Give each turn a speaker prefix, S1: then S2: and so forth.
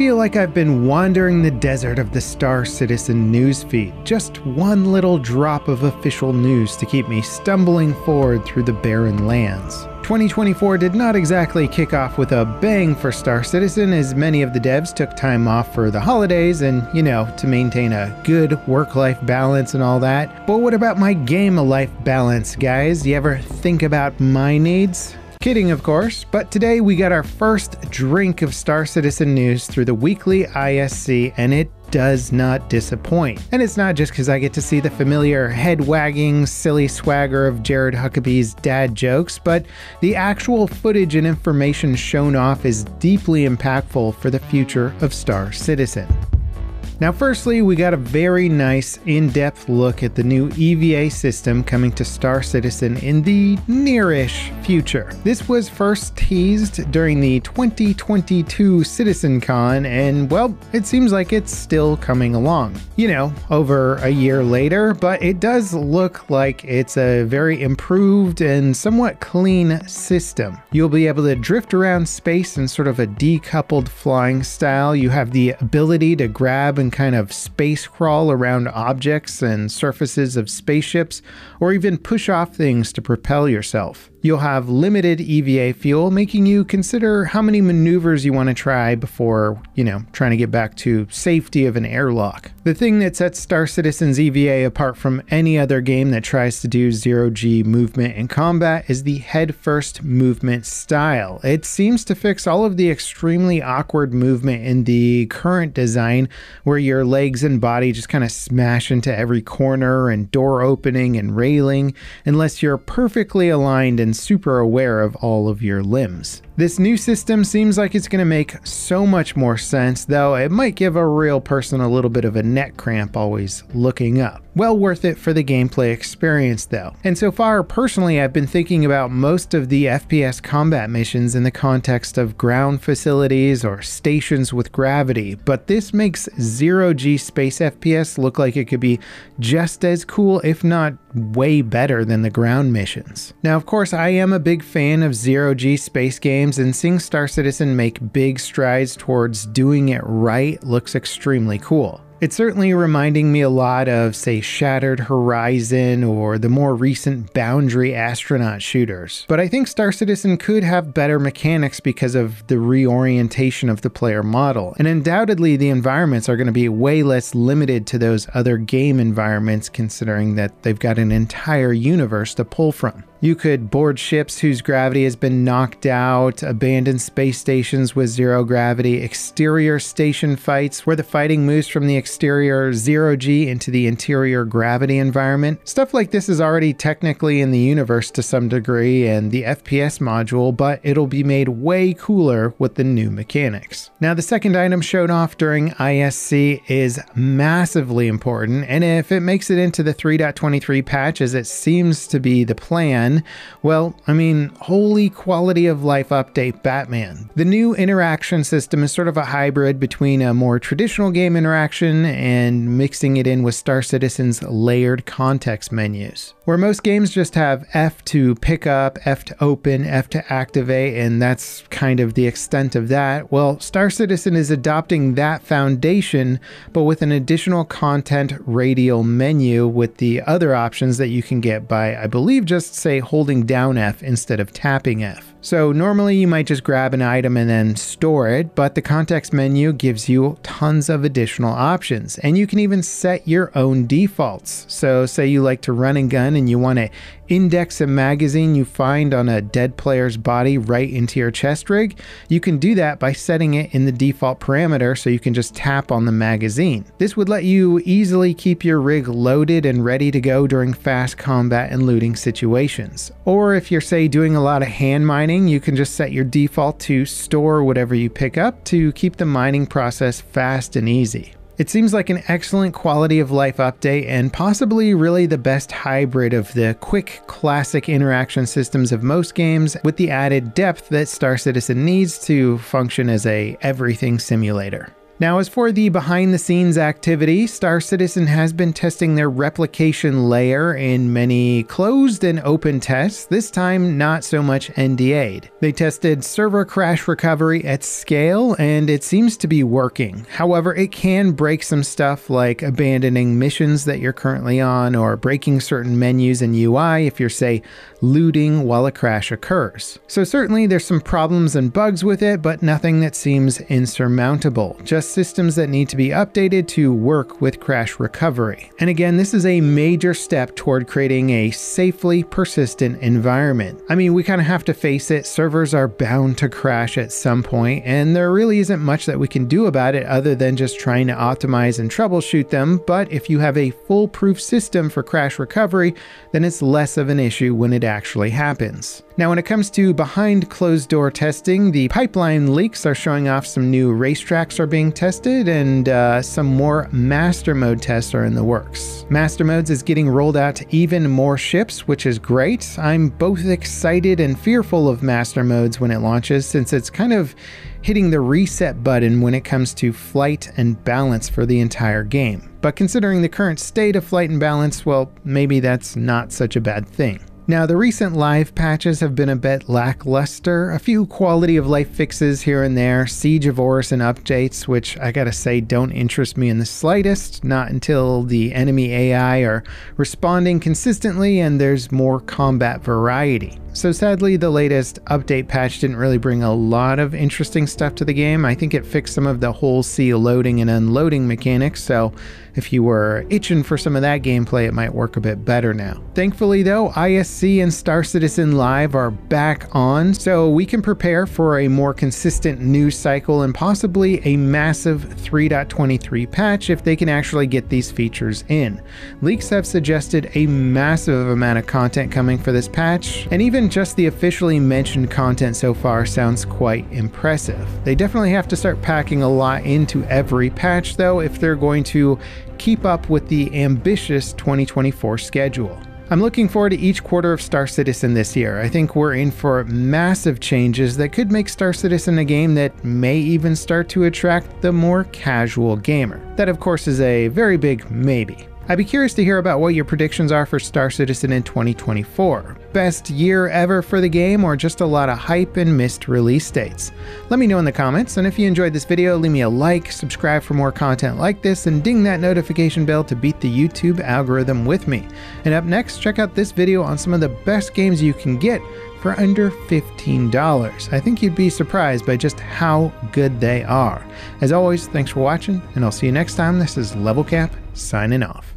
S1: feel like I've been wandering the desert of the Star Citizen newsfeed, just one little drop of official news to keep me stumbling forward through the barren lands. 2024 did not exactly kick off with a bang for Star Citizen, as many of the devs took time off for the holidays and, to maintain a good work-life balance and all that. But what about my game-life balance, guys? You ever think about my needs? Kidding, of course, but today we got our first drink of Star Citizen news through the weekly ISC, and it does not disappoint. And it's not just because I get to see the familiar head-wagging, silly swagger of Jared Huckabee's dad jokes, but the actual footage and information shown off is deeply impactful for the future of Star Citizen. Now firstly, we got a very nice in-depth look at the new EVA system coming to Star Citizen in the near-ish future. This was first teased during the 2022 CitizenCon, and well, it seems like it's still coming along. Over a year later, but it does look like it's a very improved and somewhat clean system. You'll be able to drift around space in sort of a decoupled flying style. You have the ability to grab and kind of space crawl around objects and surfaces of spaceships, or even push off things to propel yourself. You'll have limited EVA fuel, making you consider how many maneuvers you want to try before, trying to get back to safety of an airlock. The thing that sets Star Citizen's EVA apart from any other game that tries to do zero-G movement in combat is the head-first movement style. It seems to fix all of the extremely awkward movement in the current design, where your legs and body just kind of smash into every corner and door opening and railing, unless you're perfectly aligned and super aware of all of your limbs. This new system seems like it's going to make so much more sense, though it might give a real person a little bit of a neck cramp always looking up. Well worth it for the gameplay experience though. And so far, personally, I've been thinking about most of the FPS combat missions in the context of ground facilities or stations with gravity, but this makes zero-G space FPS look like it could be just as cool, if not way better than the ground missions. Now, of course, I am a big fan of zero-G space games, and seeing Star Citizen make big strides towards doing it right looks extremely cool. It's certainly reminding me a lot of, say, Shattered Horizon or the more recent Boundary astronaut shooters. But I think Star Citizen could have better mechanics because of the reorientation of the player model. And undoubtedly, the environments are going to be way less limited to those other game environments, considering that they've got an entire universe to pull from. You could board ships whose gravity has been knocked out, abandoned space stations with zero gravity, exterior station fights where the fighting moves from the exterior zero-G into the interior gravity environment. Stuff like this is already technically in the universe to some degree and the FPS module, but it'll be made way cooler with the new mechanics. Now, the second item shown off during ISC is massively important, and if it makes it into the 3.23 patch, as it seems to be the plan, well, holy quality of life update Batman. The new interaction system is sort of a hybrid between a more traditional game interaction and mixing it in with Star Citizen's layered context menus. Where most games just have F to pick up, F to open, F to activate, and that's kind of the extent of that, well, Star Citizen is adopting that foundation, but with an additional content radial menu with the other options that you can get by, I believe, just say holding down F instead of tapping F. So normally you might just grab an item and then store it, but the context menu gives you tons of additional options, and you can even set your own defaults. So say you like to run and gun and you want to index a magazine you find on a dead player's body right into your chest rig, you can do that by setting it in the default parameter so you can just tap on the magazine. This would let you easily keep your rig loaded and ready to go during fast combat and looting situations. Or if you're, say, doing a lot of hand mining, you can just set your default to store whatever you pick up to keep the mining process fast and easy. It seems like an excellent quality of life update and possibly really the best hybrid of the quick classic interaction systems of most games, with the added depth that Star Citizen needs to function as a everything simulator. Now, as for the behind-the-scenes activity, Star Citizen has been testing their replication layer in many closed and open tests, this time not so much NDA'd. They tested server crash recovery at scale, and it seems to be working. However, it can break some stuff like abandoning missions that you're currently on, or breaking certain menus and UI if you're, say, looting while a crash occurs. So certainly there's some problems and bugs with it, but nothing that seems insurmountable. Just systems that need to be updated to work with crash recovery. And again, this is a major step toward creating a safely persistent environment. I mean, we kind of have to face it, servers are bound to crash at some point, and there really isn't much that we can do about it other than just trying to optimize and troubleshoot them. But if you have a foolproof system for crash recovery, then it's less of an issue when it actually happens. Now, when it comes to behind closed door testing, the pipeline leaks are showing off some new racetracks are being tested, and some more master mode tests are in the works. Master modes is getting rolled out to even more ships, which is great. I'm both excited and fearful of master modes when it launches, since it's kind of hitting the reset button when it comes to flight and balance for the entire game. But considering the current state of flight and balance, well, maybe that's not such a bad thing. Now, the recent live patches have been a bit lackluster, a few quality of life fixes here and there, Siege of Orison updates, which I gotta say don't interest me in the slightest, not until the enemy AI are responding consistently and there's more combat variety. So sadly, the latest update patch didn't really bring a lot of interesting stuff to the game. I think it fixed some of the whole sea loading and unloading mechanics, so if you were itching for some of that gameplay, it might work a bit better now. Thankfully though, ISC and Star Citizen Live are back on, so we can prepare for a more consistent news cycle and possibly a massive 3.23 patch if they can actually get these features in. Leaks have suggested a massive amount of content coming for this patch, and even just the officially mentioned content so far sounds quite impressive. They definitely have to start packing a lot into every patch though if they're going to keep up with the ambitious 2024 schedule. I'm looking forward to each quarter of Star Citizen this year. I think we're in for massive changes that could make Star Citizen a game that may even start to attract the more casual gamer. That of course is a very big maybe. I'd be curious to hear about what your predictions are for Star Citizen in 2024. Best year ever for the game, or just a lot of hype and missed release dates? Let me know in the comments, and if you enjoyed this video, leave me a like, subscribe for more content like this, and ding that notification bell to beat the YouTube algorithm with me. And up next, check out this video on some of the best games you can get for under $15. I think you'd be surprised by just how good they are. As always, thanks for watching, and I'll see you next time. This is Level Cap, signing off.